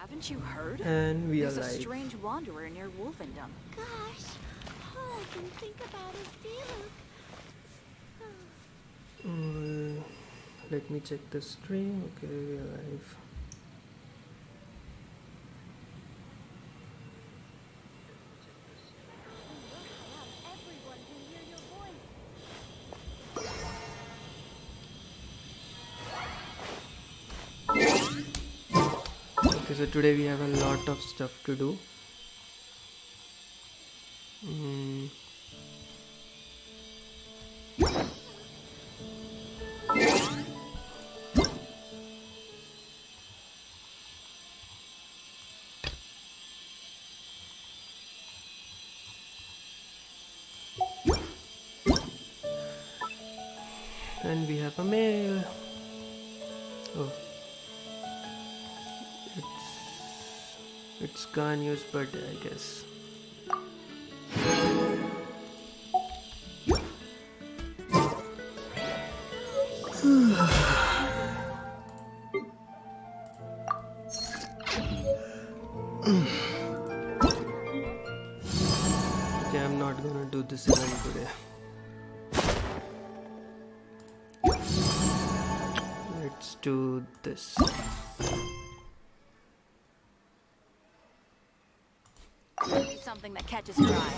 Haven't you heard? And we are There's a live. strange wanderer near Wolfendom. Gosh, all I can think about is Duke. Let me check the stream. Okay, we are live. Everyone can hear your voice. Okay, so today we have a lot of stuff to do. And we have a mail. Oh, it's Kanye's birthday, I guess. Okay, I'm not gonna do this event today. Let's do this. Maybe something that catches your eye.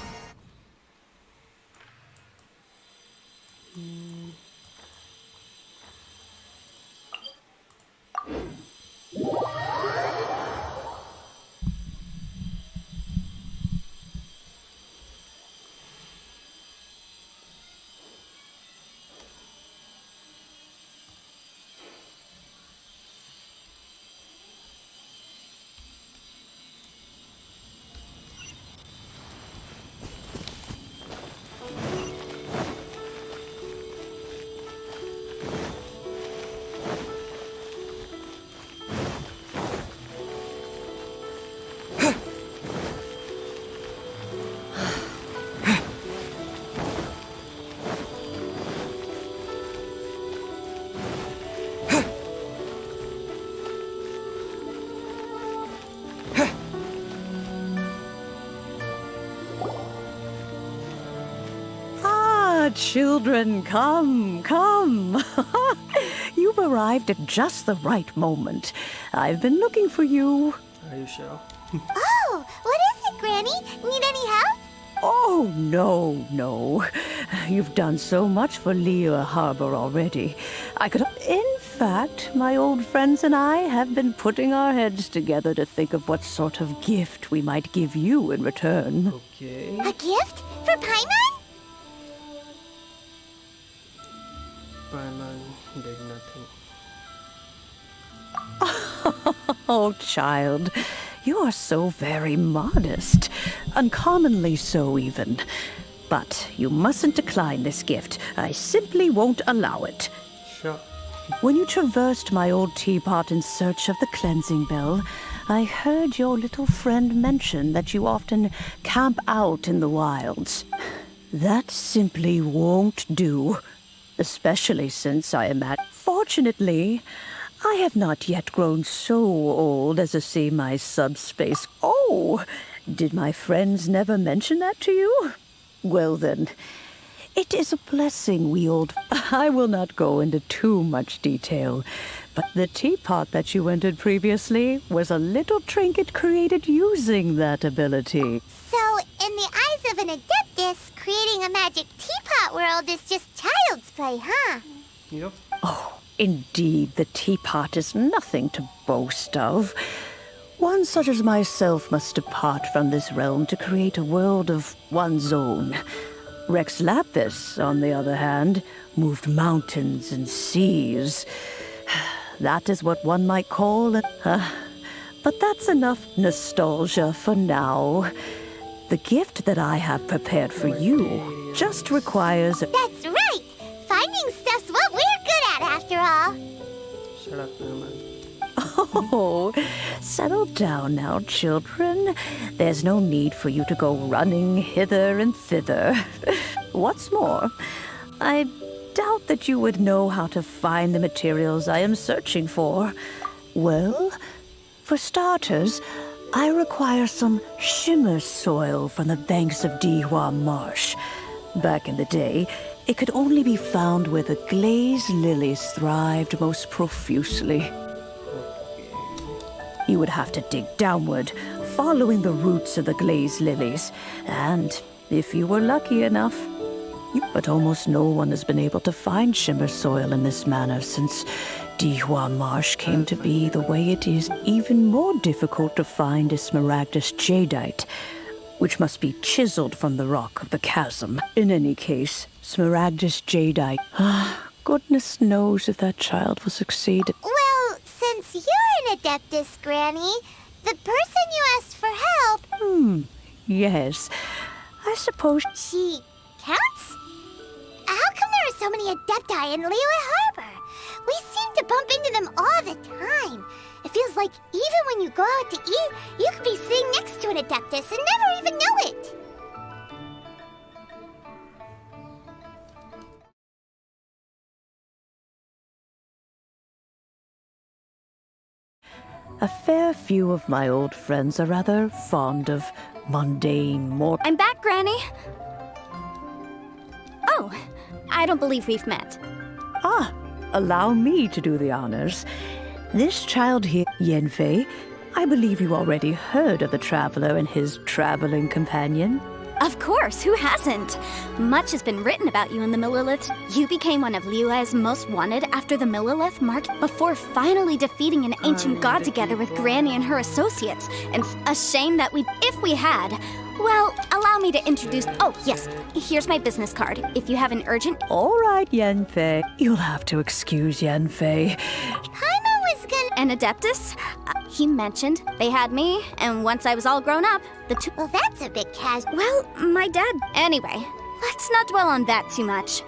Children, come, come. You've arrived at just the right moment. I've been looking for you. Are you sure? Oh, what is it, Granny? Need any help? Oh, no. You've done so much for Lea Harbor already. In fact, my old friends and I have been putting our heads together to think of what sort of gift we might give you in return. Okay. A gift? For Paimon? Paimon did nothing. Oh, child, you are so very modest. Uncommonly so, even. But you mustn't decline this gift. I simply won't allow it. Sure. When you traversed my old teapot in search of the cleansing bell, I heard your little friend mention that you often camp out in the wilds. That simply won't do. Especially since I am Fortunately, I have not yet grown so old as to see my subspace. Oh, did my friends never mention that to you? Well then, it is a blessing I will not go into too much detail, but the teapot that you entered previously was a little trinket created using that ability. So, in the eyes of an adeptus, creating a magic teapot world is just child's play, huh? Yep. Oh, indeed, the teapot is nothing to boast of. One such as myself must depart from this realm to create a world of one's own. Rex Lapis, on the other hand, moved mountains and seas. That is what one might call it. But that's enough nostalgia for now. The gift that I have prepared for you just requires... That's right! Finding stuff's what we're good at, after all. Shut up, Paimon. Oh, settle down now, children. There's no need for you to go running hither and thither. What's more, I doubt that you would know how to find the materials I am searching for. Well, For starters, I require some shimmer soil from the banks of Dihua Marsh. Back in the day, it could only be found where the glazed lilies thrived most profusely. You would have to dig downward, following the roots of the glazed lilies, and if you were lucky enough. But almost no one has been able to find shimmer soil in this manner since Dihua Marsh came to be the way it is. Even more difficult to find is smaragdus jadeite, which must be chiseled from the rock of the chasm. In any case, smaragdus jadeite. Goodness knows if that child will succeed. Well, since you're an Adeptus, Granny, the person you asked for help... Yes, I suppose. She counts? How come there are so many Adepti in Liyue Harbor? We seem to bump into them all the time. It feels like even when you go out to eat, you could be sitting next to an Adeptus and never even know it. A fair few of my old friends are rather fond of mundane I'm back, Granny. Oh, I don't believe we've met. Allow me to do the honors. This child here, Yanfei, I believe you already heard of the traveler and his traveling companion. Of course, who hasn't? Much has been written about you in the Millelith. You became one of Liyue's most wanted after the Millelith marked before finally defeating an ancient god together with Granny and her associates. And a shame that if we had. Well, allow me to introduce. Oh, yes, here's my business card. If you have an urgent. All right, Yanfei. You'll have to excuse Yanfei. Paimon was gonna... An Adeptus? He mentioned they had me, and once I was all grown up, the two. Well, that's a bit casual. Well, my dad. Anyway, let's not dwell on that too much.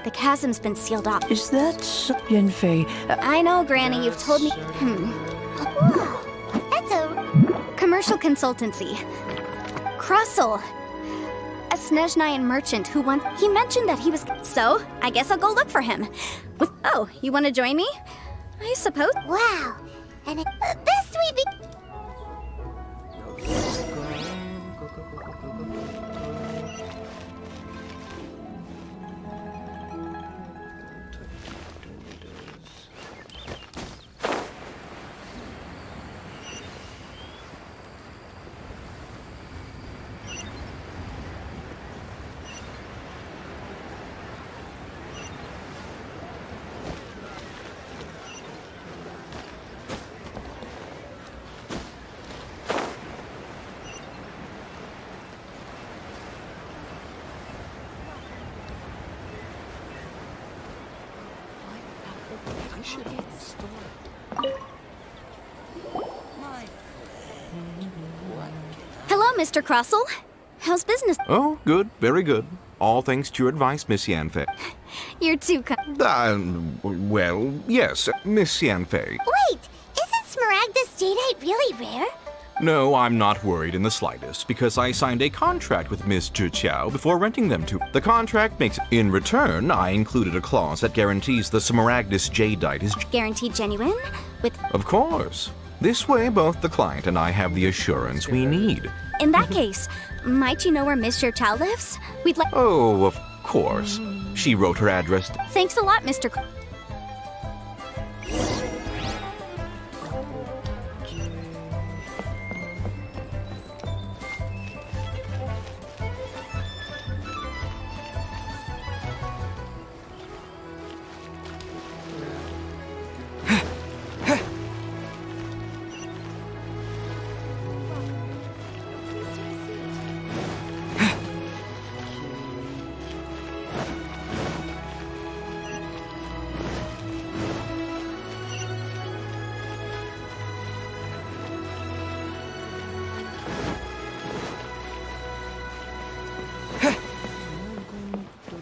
The chasm's been sealed off. Is that so, Yanfei? I know, Granny, you've told me. Whoa, that's a... Commercial consultancy. Crossel. A Snezhnayan merchant who once. He mentioned that he was. So, I guess I'll go look for him. Oh, you want to join me? I suppose. Wow. And best we be... Let's go. Go. Hello, Mr. Crossel. How's business? Oh, good, very good. All thanks to your advice, Miss Yanfei. You're too kind. Well, yes, Miss Yanfei. Wait, isn't smaragdus jadeite really rare? No, I'm not worried in the slightest, because I signed a contract with Miss Zhiqiao before renting them to. The contract makes. In return, I included a clause that guarantees the smaragdus jadeite is. Guaranteed genuine? With. Of course. This way, both the client and I have the assurance we need. In that case, might you know where Miss Zhiqiao lives? We'd like. Oh, of course. She wrote her address. Thanks a lot, Mr.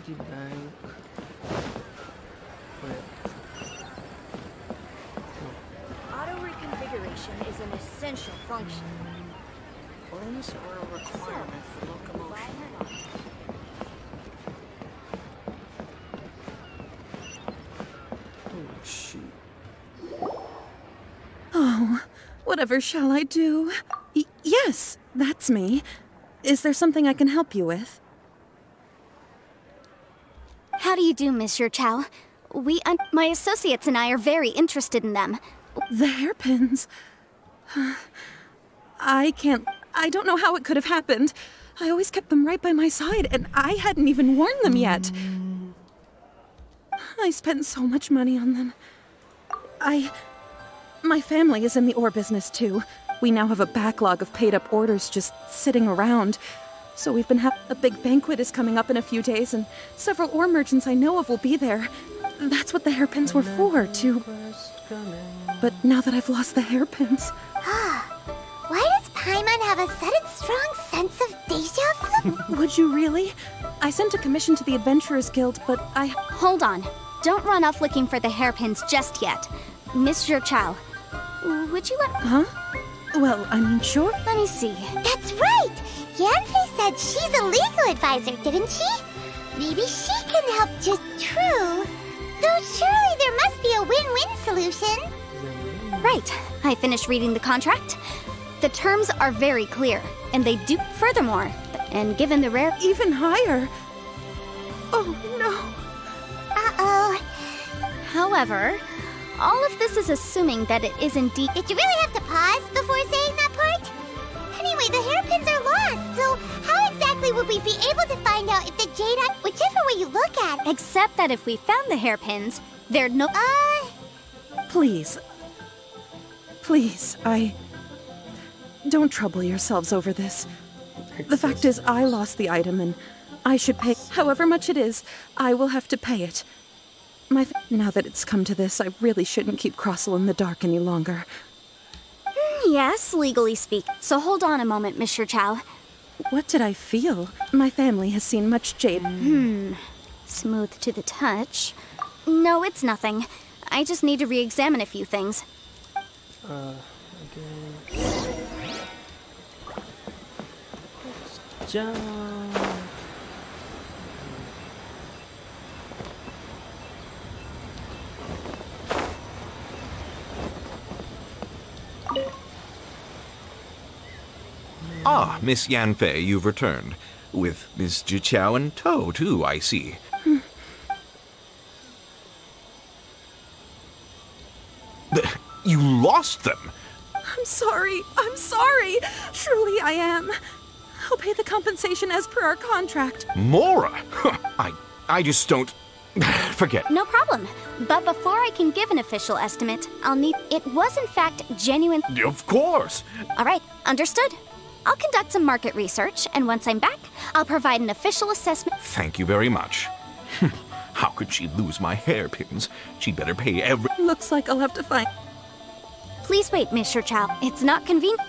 To the bank. Auto reconfiguration is an essential function. Limbs are a requirement for locomotion. Oh, shoot. Whatever shall I do? Yes, that's me. Is there something I can help you with? How do you do, Monsieur Chow? My associates and I are very interested in them. The hairpins. I don't know how it could have happened. I always kept them right by my side, and I hadn't even worn them yet. I spent so much money on them. My family is in the ore business too. We now have a backlog of paid-up orders just sitting around. So we've been a big banquet is coming up in a few days, and several ore merchants I know of will be there. That's what the hairpins were for, too. But now that I've lost the hairpins... Why does Paimon have a sudden strong sense of deja vu? Would you really? I sent a commission to the Adventurers Guild, but Hold on. Don't run off looking for the hairpins just yet. Monsieur Chow, would you let... Huh? Well, I mean, sure. Let me see. That's right! Yanfei said she's a legal advisor, didn't she? Maybe she can help just True. Though surely there must be a win-win solution. Right. I finished reading the contract. The terms are very clear, and they do... Furthermore, and given the rare... Even higher. Oh, no. Uh-oh. However, all of this is assuming that it is indeed... Did you really have to pause before saying that part? Anyway, the hairpins are lost, so how exactly would we be able to find out if the jade... Whichever way you look at it... Except that if we found the hairpins, there'd no... Please. Please, Don't trouble yourselves over this. The fact is, I lost the item, and I should pay... However much it is, I will have to pay it. Now that it's come to this, I really shouldn't keep Crossel in the dark any longer. Yes, legally speaking. So hold on a moment, Monsieur Chow. What did I feel? My family has seen much jade. Smooth to the touch. No, it's nothing. I just need to re-examine a few things. Jump. Ah, Miss Yanfei, you've returned. With Miss Jiqiao in tow, too, I see. You lost them! I'm sorry. Truly I am. I'll pay the compensation as per our contract. Mora! I just don't... Forget. No problem. But before I can give an official estimate, I'll need... It was in fact genuine... Of course! All right, understood. I'll conduct some market research, and once I'm back, I'll provide an official assessment. Thank you very much. How could she lose my hairpins? She'd better pay every... Looks like I'll have to find... Please wait, Mr. Chow. It's not convenient.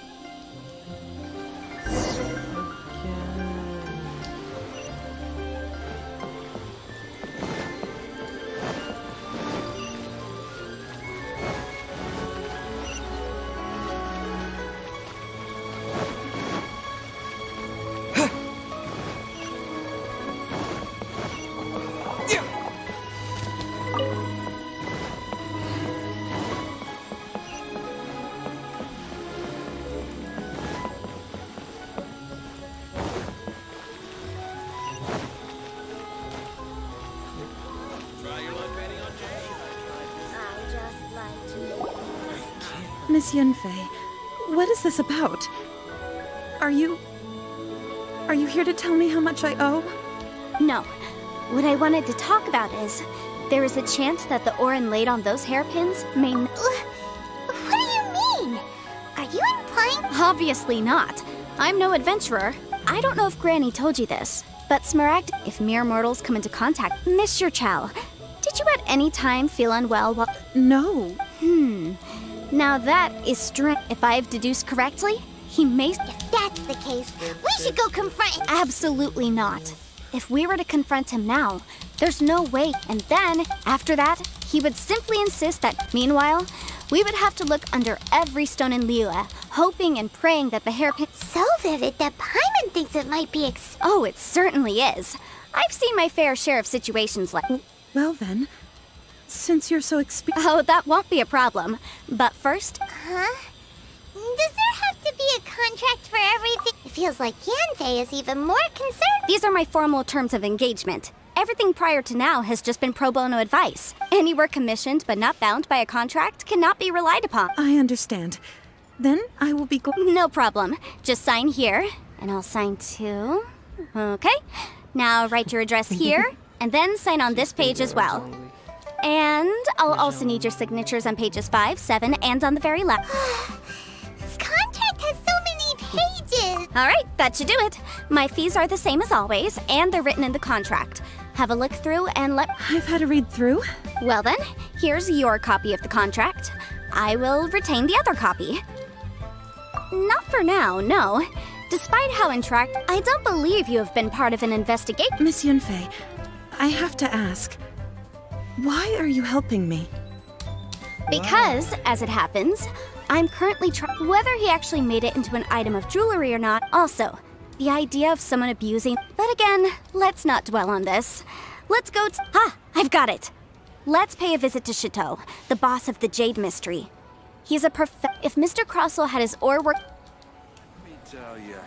Miss Yanfei, what is this about? Are you here to tell me how much I owe? No. What I wanted to talk about is, there is a chance that the ore inlaid on those hairpins may... What do you mean? Are you implying... Obviously not. I'm no adventurer. I don't know if Granny told you this, but Smaragd, if mere mortals come into contact... Mr. Chow, did you at any time feel unwell while... No. Now that is strange. If I have deduced correctly, he may... If that's the case, we should go confront... Absolutely not. If we were to confront him now, there's no way. And then, after that, he would simply insist that... Meanwhile, we would have to look under every stone in Liyue, hoping and praying that the hairpin... So vivid that Paimon thinks it might be Oh, it certainly is. I've seen my fair share of situations like... Well then, since you're so Oh, that won't be a problem. But first... Huh? does there have to be a contract for everything? It feels like Yanfei is even more concerned. These are my formal terms of engagement. Everything prior to now has just been pro bono advice. Any work commissioned but not bound by a contract cannot be relied upon. I understand. Then I will be No problem. Just sign here, and I'll sign too. Okay. Now write your address here, and then sign on this page as well. And I'll also need your signatures on pages 5, 7, and on the very last. This contract has so many pages. All right, that should do it. My fees are the same as always, and they're written in the contract. Have a look through and let... I've had a read through. Well then, here's your copy of the contract. I will retain the other copy. Not for now, no. Despite how I don't believe you have been part of an investigation. Miss Yunfei, I have to ask, why are you helping me? Because, as it happens, I'm currently trying whether he actually made it into an item of jewelry or not. Also, the idea of someone abusing... But again, let's not dwell on this. Let's go I've got it! Let's pay a visit to Chateau, the boss of the Jade Mystery. He's a If Mr. Crossell had his ore work... Let me tell ya.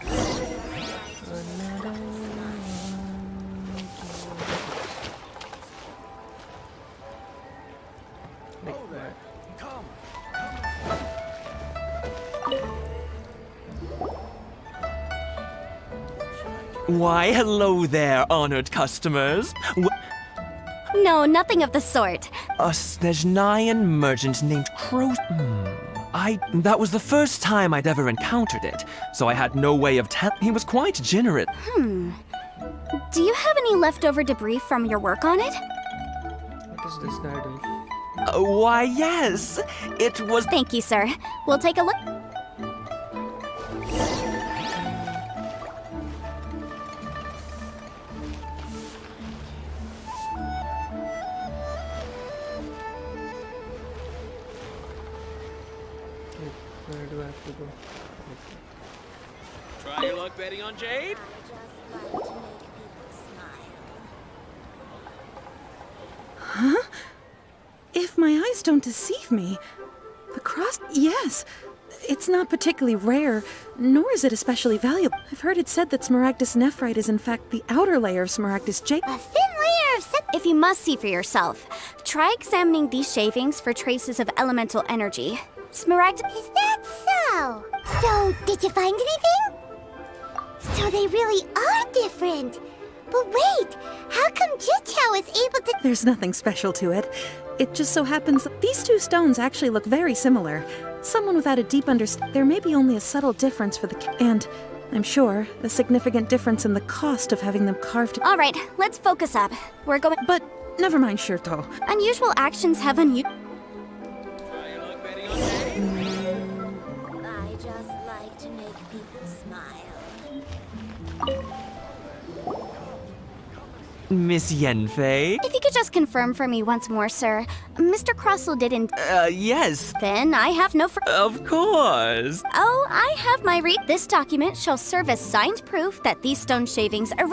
Why, hello there, honored customers. No, nothing of the sort. A Snezhnayan merchant named That was the first time I'd ever encountered it, so I had no way of telling. He was quite generous. Do you have any leftover debris from your work on it? What is this guy doing? Why, yes. It was. Thank you, sir. We'll take a look. Where do I have to go? Try your luck betting on Jade? Huh? If my eyes don't deceive me, the cross... Yes, it's not particularly rare, nor is it especially valuable. I've heard it said that Smaragdus nephrite is in fact the outer layer of Smaragdus jade. A thin layer of... If you must see for yourself, try examining these shavings for traces of elemental energy. Smaragd... Is that so? So, did you find anything? So they really are different. But wait, how come Jichao is able to... There's nothing special to it. It just so happens that these two stones actually look very similar. Someone without a deep understanding... There may be only a subtle difference for the... And, I'm sure, a significant difference in the cost of having them carved... All right, let's focus up. We're going... But, never mind, Shirto. Unusual actions have unusual... Try your luck betting on Jade? I just like to make people smile. Miss Yanfei? If you could just confirm for me once more, sir. Mr. Crossell didn't... Yes. Then I have no... Of course. Oh, I have my This document shall serve as signed proof that these stone shavings are...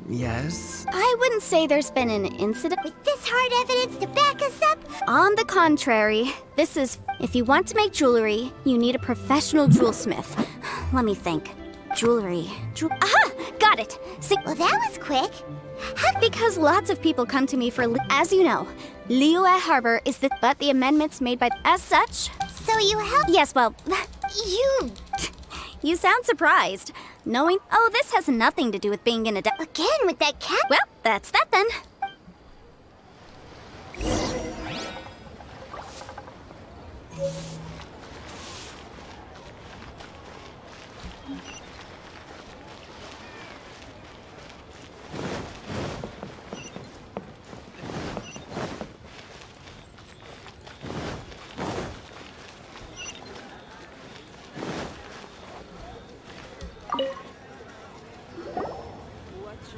Yes. I wouldn't say there's been an incident... With this hard evidence to back us up? On the contrary, this is... If you want to make jewelry, you need a professional jewelsmith. Let me think. Jewelry. Aha! Got it! See... Well, that was quick. Because lots of people come to me for... As you know, Liyue Harbor is the... But the amendments made by... As such... So you helped... Yes, well... You... You sound surprised. Knowing... Oh, this has nothing to do with being in a... Again with that cat... Well, that's that then.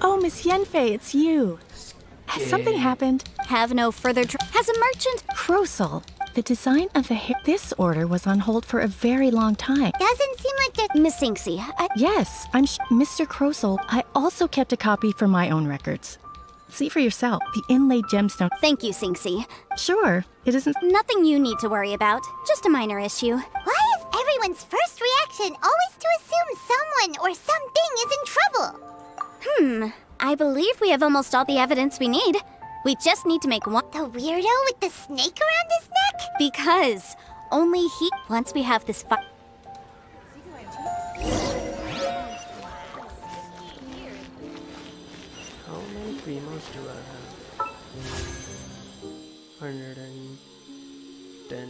Oh, Miss Yanfei, it's you. Has something happened? Have no further... Has a merchant... Crossell, the design of the hair... This order was on hold for a very long time. Doesn't seem like the... Miss Sinksy, Yes, Mr. Crossell, I also kept a copy for my own records. See for yourself, the inlaid gemstone. Thank you, Sinksy. Sure, it isn't... Nothing you need to worry about. Just a minor issue. Why is everyone's first reaction always to assume someone or something is in trouble. I believe we have almost all the evidence we need. We just need to make one. The weirdo with the snake around his neck? Because only he. Once we have this How many primos do I have? 110.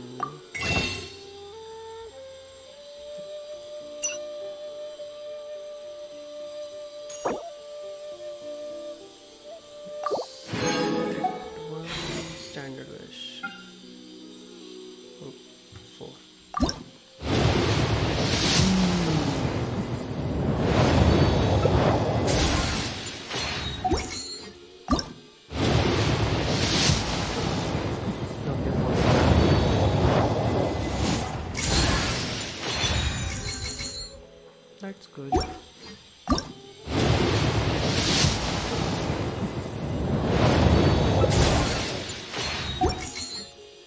One standard wish. Oh, 4. That's good.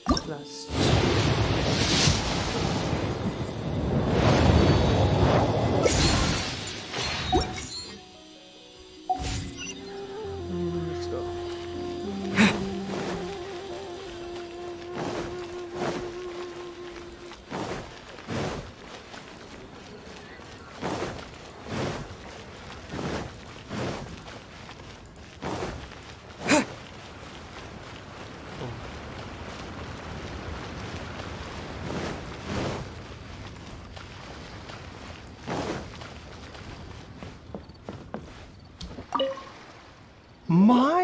Plus. Let's go.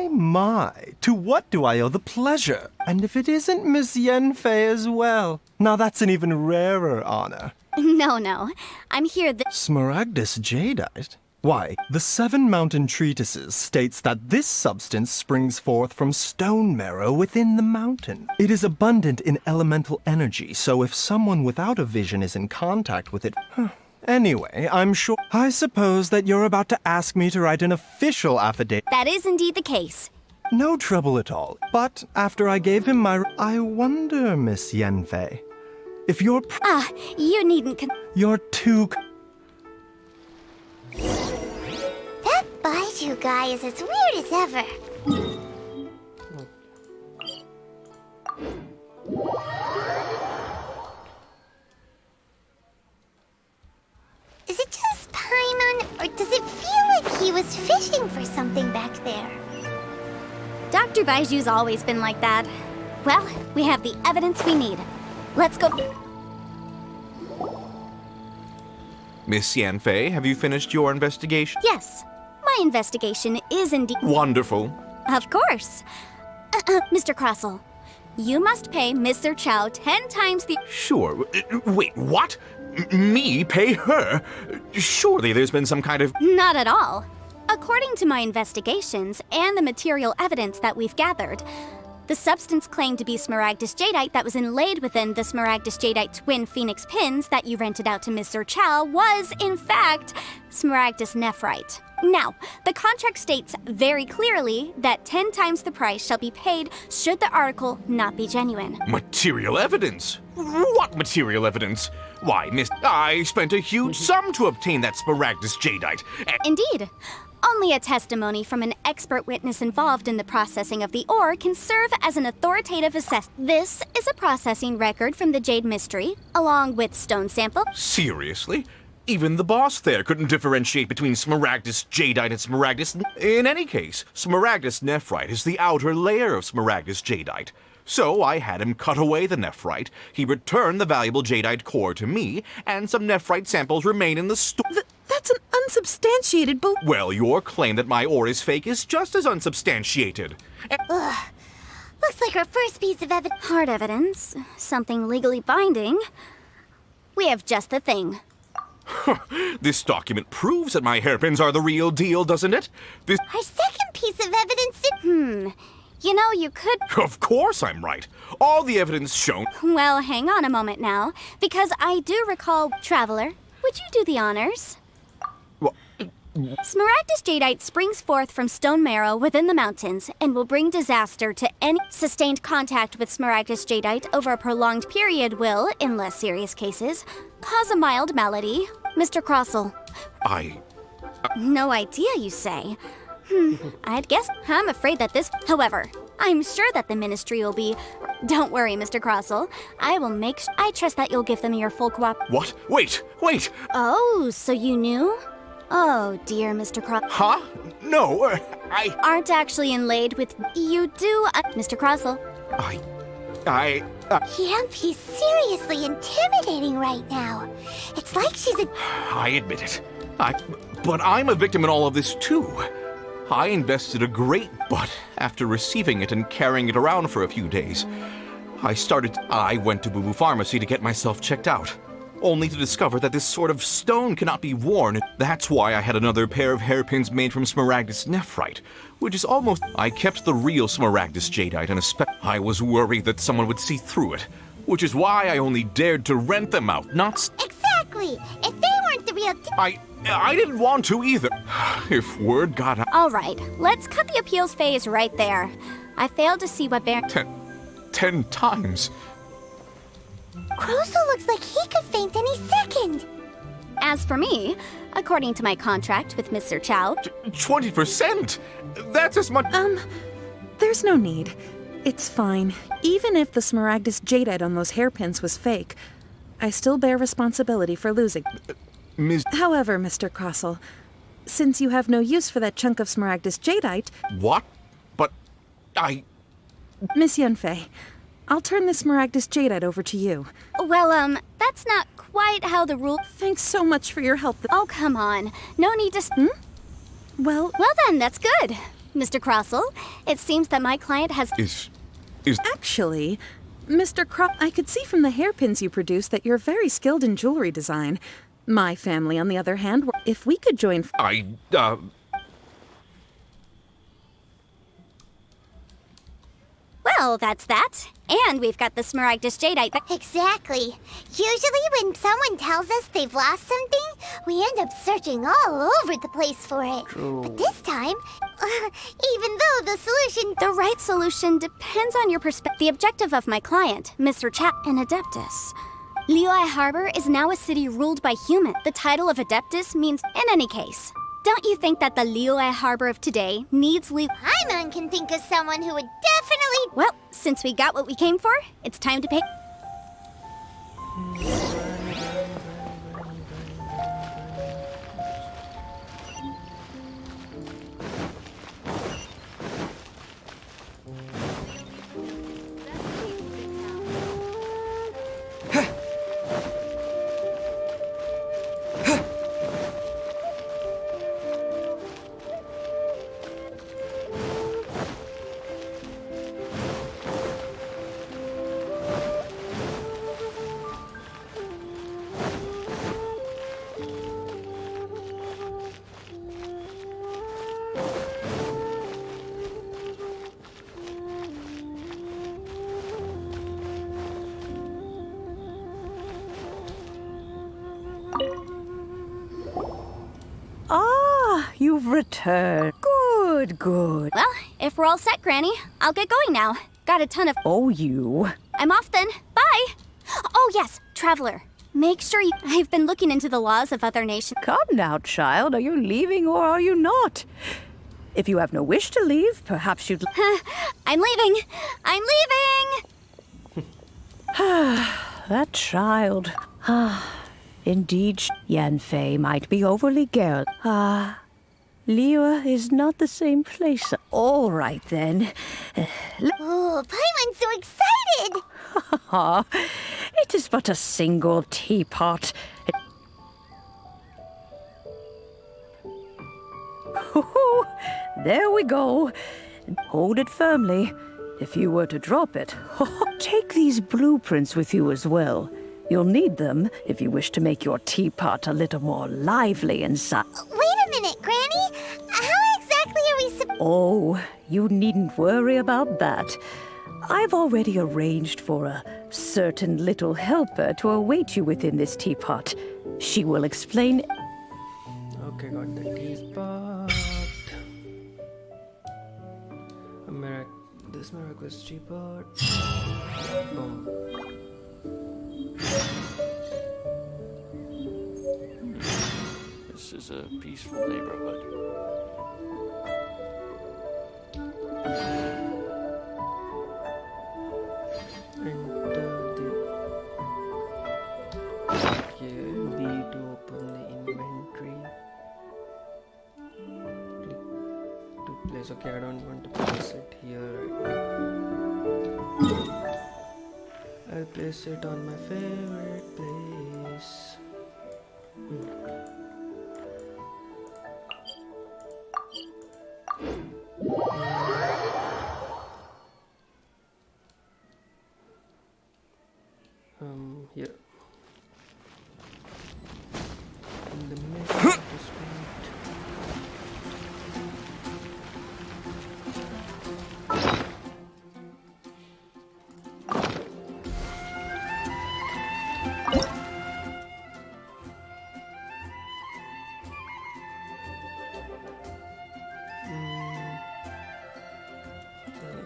My, to what do I owe the pleasure? And if it isn't Miss Yenfei as well? Now that's an even rarer honor. No. I'm here Smaragdus jadeite? Why, the 7 Mountain Treatises states that this substance springs forth from stone marrow within the mountain. It is abundant in elemental energy, so if someone without a vision is in contact with it... Anyway, I'm sure... I suppose that you're about to ask me to write an official affidavit. That is indeed the case. No trouble at all. But after I gave him my... I wonder, Miss Yenfei, if you're... You needn't You're too... That Baiju guy is as weird as ever. Is it just Paimon, or does it feel like he was fishing for something back there? Dr. Baiju's always been like that. Well, we have the evidence we need. Let's go. Miss Yanfei, have you finished your investigation? Yes, my investigation is indeed... Wonderful. Of course. Mr. Crossell, you must pay Mr. Chow 10 times the... Sure. Wait, what? Me pay her? Surely there's been some kind of... Not at all. According to my investigations and the material evidence that we've gathered, the substance claimed to be Smaragdus jadeite that was inlaid within the Smaragdus jadeite twin phoenix pins that you rented out to Mr. Chow was, in fact, Smaragdus nephrite. Now, the contract states very clearly that 10 times the price shall be paid should the article not be genuine. Material evidence? What material evidence? Why, miss, I spent a huge sum to obtain that Smaragdus jadeite. Indeed. Only a testimony from an expert witness involved in the processing of the ore can serve as an authoritative assessment. This is a processing record from the Jade Mystery, along with stone sample. Seriously? Even the boss there couldn't differentiate between Smaragdus jadeite and Smaragdus... In any case, Smaragdus nephrite is the outer layer of Smaragdus jadeite. So I had him cut away the nephrite, he returned the valuable jadeite core to me, and some nephrite samples remain in the store. That's an unsubstantiated Well, your claim that my ore is fake is just as unsubstantiated. Ugh. Looks like our first piece of evidence. Hard evidence. Something legally binding. We have just the thing. This document proves that my hairpins are the real deal, doesn't it? This... Our second piece of evidence... You know, you could... Of course I'm right. All the evidence shown... Well, hang on a moment now, because I do recall... Traveler, would you do the honors? Smaragdus jadeite springs forth from stone marrow within the mountains and will bring disaster to any sustained contact with Smaragdus jadeite over a prolonged period will, in less serious cases, cause a mild malady. Mr. Crossell. No idea, you say? I'd guess. I'm afraid that this... However, I'm sure that the ministry will be... Don't worry, Mr. Crossell. I will make I trust that you'll give them your full What? Wait! Oh, so you knew? Oh, dear, Mr. Crossell. Huh? No, I... Aren't actually inlaid with... You do... Mr. Crossell. Yep, he's seriously intimidating right now. It's like she's a... I admit it. But I'm a victim in all of this, too. I invested a great butt after receiving it and carrying it around for a few days. I went to Boo Boo Pharmacy to get myself checked out, only to discover that this sort of stone cannot be worn. That's why I had another pair of hairpins made from Smaragdus nephrite, which is almost... I kept the real Smaragdus jadeite and I was worried that someone would see through it, which is why I only dared to rent them out, not... Exactly! If they weren't the real... I didn't want to either. If word got out... All right, let's cut the appeals phase right there. I failed to see what 10 times. Crossell looks like he could faint any second. As for me, according to my contract with Mr. Chow... 20%? That's as much... There's no need. It's fine. Even if the Smaragdus jadeite on those hairpins was fake, I still bear responsibility for losing. However, Mr. Crossell, since you have no use for that chunk of Smaragdus jadeite... What? But Miss Yunfei, I'll turn the Smaragdus jadeite over to you. Well, that's not quite how the rule... Thanks so much for your help. Oh, come on. No need to... Well then, that's good. Mr. Crossell, it seems that my client has... Is... Actually, Mr. I could see from the hairpins you produced that you're very skilled in jewelry design. My family, on the other hand, if we could join... Well, that's that. And we've got the Smaragdus jadeite. Exactly. Usually when someone tells us they've lost something, we end up searching all over the place for it. True. But this time, even though the solution... The right solution depends on your perspective. The objective of my client, Mr. an Adeptus. Liyue Harbor is now a city ruled by humans. The title of Adeptus means, in any case, don't you think that the Liyue Harbor of today needs Paimon can think of someone who would definitely... Well, since we got what we came for, it's time to pay... You've returned. Good. Well, if we're all set, Granny, I'll get going now. Got a ton of... Oh, you. I'm off then. Bye! Oh, yes, Traveler. Make sure you... I've been looking into the laws of other nations. Come now, child. Are you leaving or are you not? If you have no wish to leave, perhaps you'd... I'm leaving! I'm leaving! That child. Indeed, Yanfei might be overly girl. Liyue is not the same place. All right, then. Oh, Paimon's so excited! It is but a single teapot. There we go. Hold it firmly. If you were to drop it, take these blueprints with you as well. You'll need them if you wish to make your teapot a little more lively inside. Wait a minute, Granny. How exactly are we Oh, you needn't worry about that. I've already arranged for a certain little helper to await you within this teapot. She will explain... Okay, got the teapot. This miraculous teapot. Boom. This is a peaceful neighborhood. B to open the inventory. Click to place. Okay, I don't want to place it here right now. I'll place it on my favorite place. Here. In the middle of the street.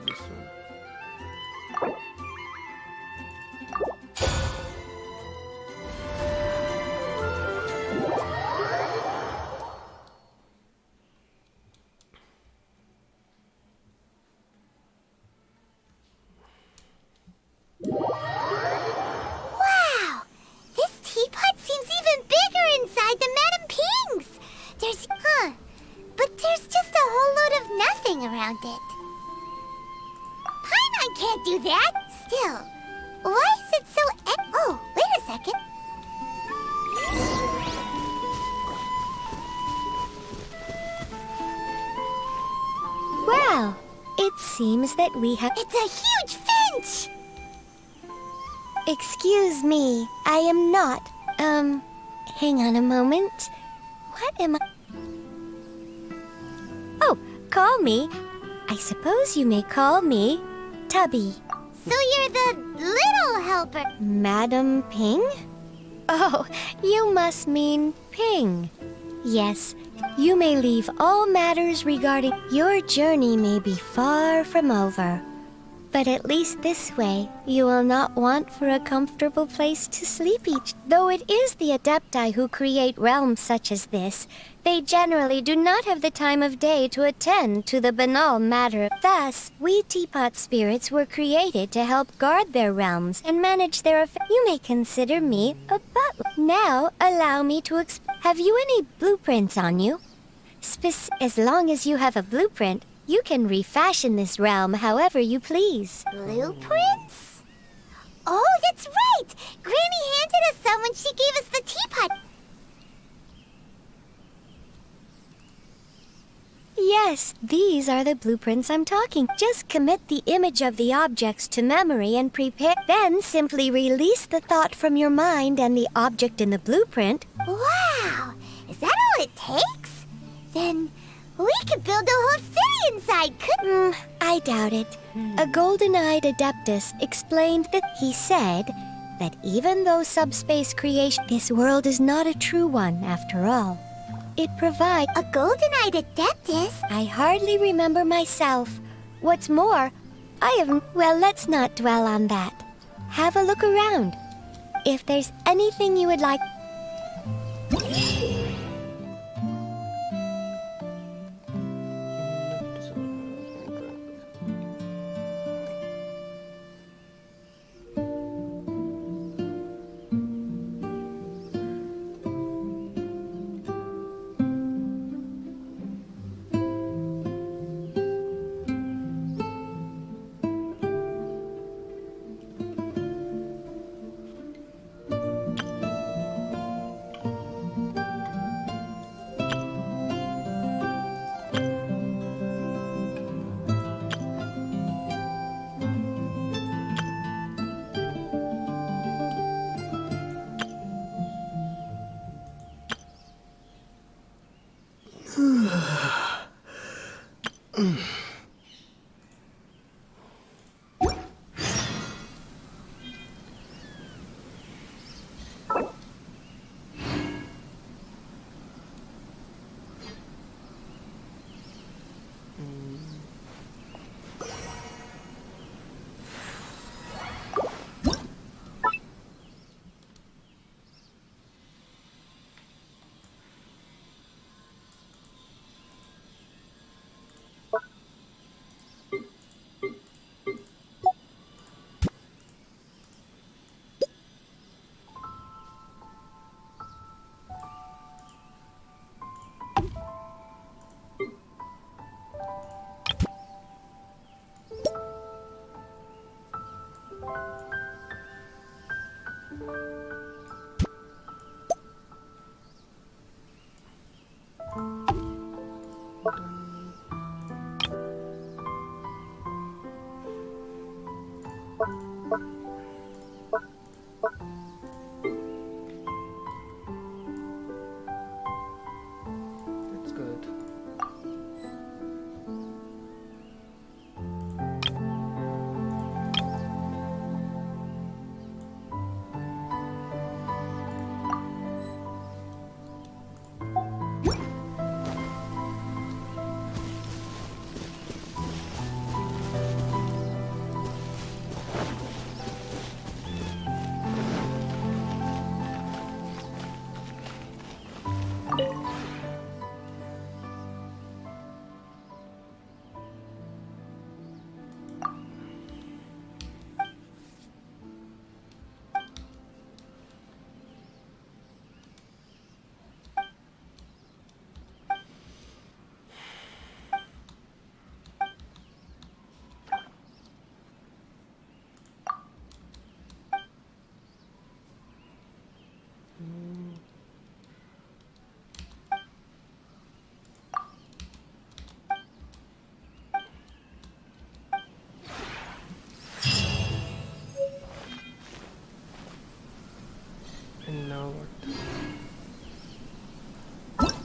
This one. Wow! This teapot seems even bigger inside than Madame Ping's. But there's just a whole load of nothing around it. Paimon can't do that. Still, why is it so oh, wait a second. Well, it seems that we have. It's a huge finch! Excuse me, I am not. Hang on a moment. What am I? Oh, call me. I suppose you may call me Tubby. So you're the little helper. Madam Ping? Oh, you must mean Ping. Yes, you may leave all matters regarding your journey may be far from over. But at least this way, you will not want for a comfortable place to sleep each. Though it is the Adepti who create realms such as this, they generally do not have the time of day to attend to the banal matter. Thus, we teapot spirits were created to help guard their realms and manage their affairs. You may consider me a butler. Now, allow me to have you any blueprints on you? As long as you have a blueprint, you can refashion this realm however you please. Blueprints? Oh, that's right! Granny handed us some when she gave us the teapot. Yes, these are the blueprints I'm talking. Just commit the image of the objects to memory and prepare. Then simply release the thought from your mind and the object in the blueprint. Wow! Is that all it takes? Then we could build a whole city inside, couldn't I doubt it. A golden-eyed adeptus explained that he said that even though subspace creation, this world is not a true one after all. It provides a golden-eyed adeptus? I hardly remember myself. What's more, well, let's not dwell on that. Have a look around. If there's anything you would like... That's good. And now what? Okay.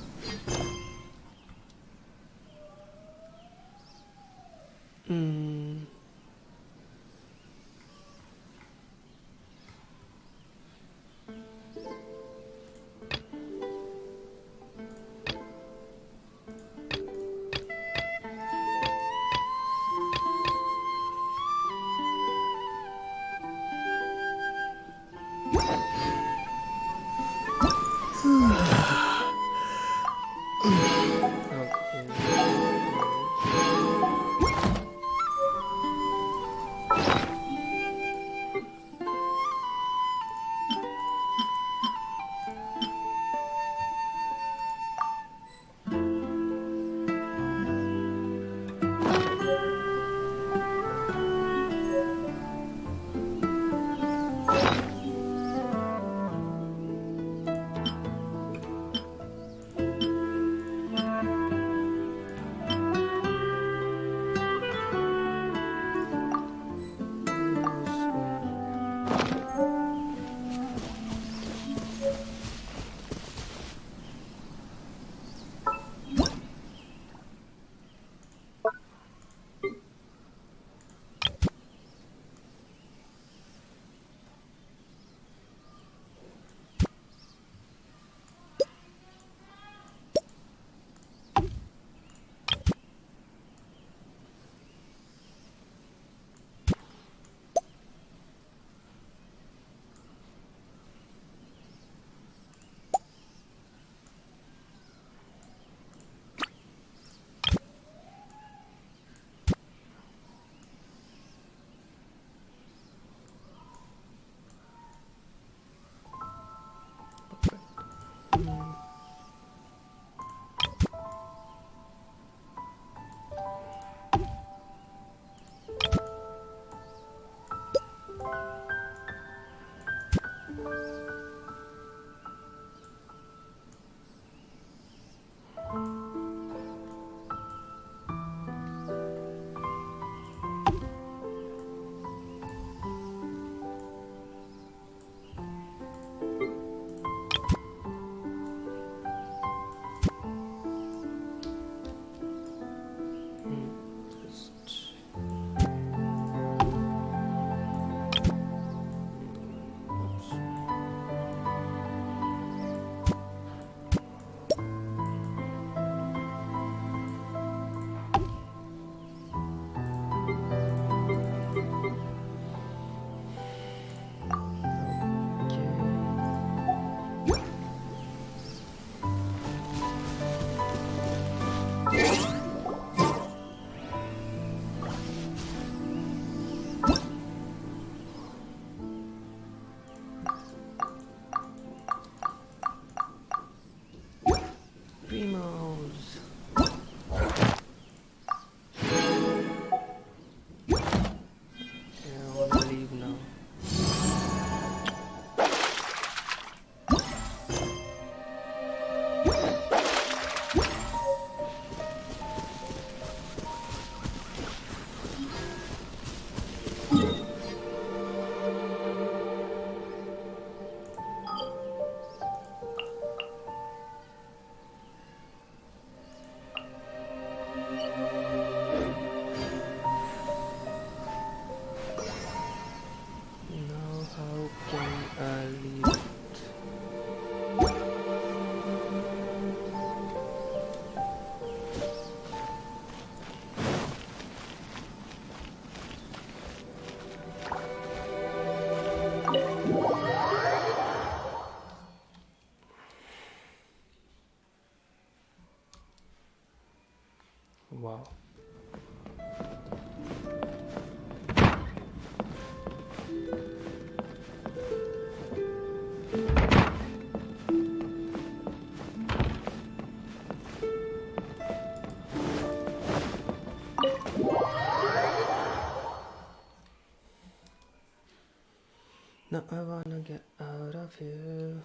Now I wanna get out of here.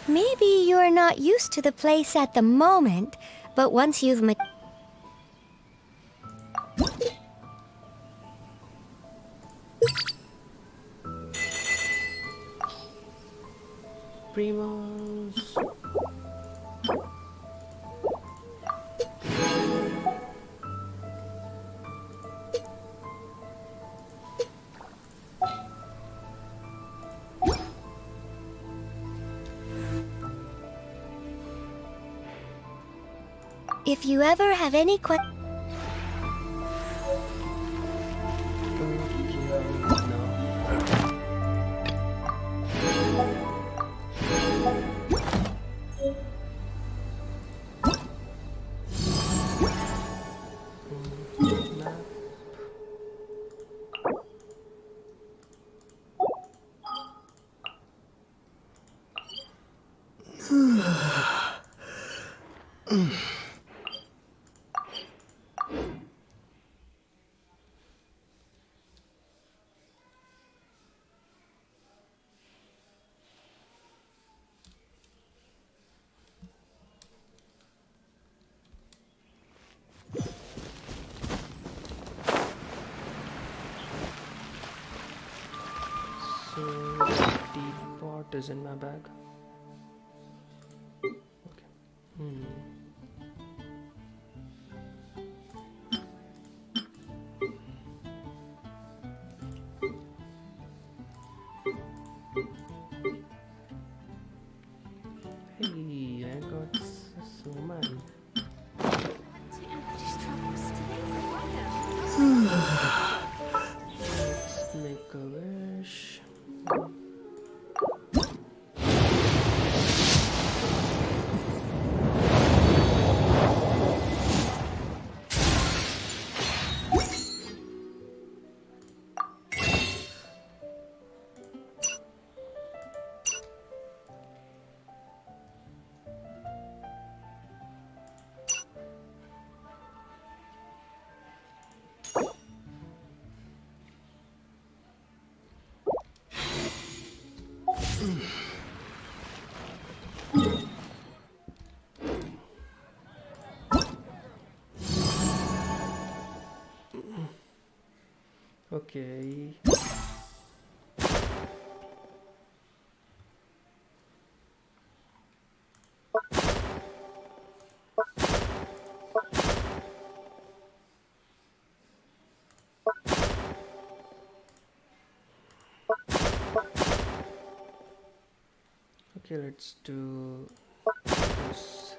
Maybe you're not used to the place at the moment, but once you've Primos. If you ever have any questions, So the teapot is in my bag. Okay. Hey, I got so many. Let's make a wish. Okay. Okay, let's do this.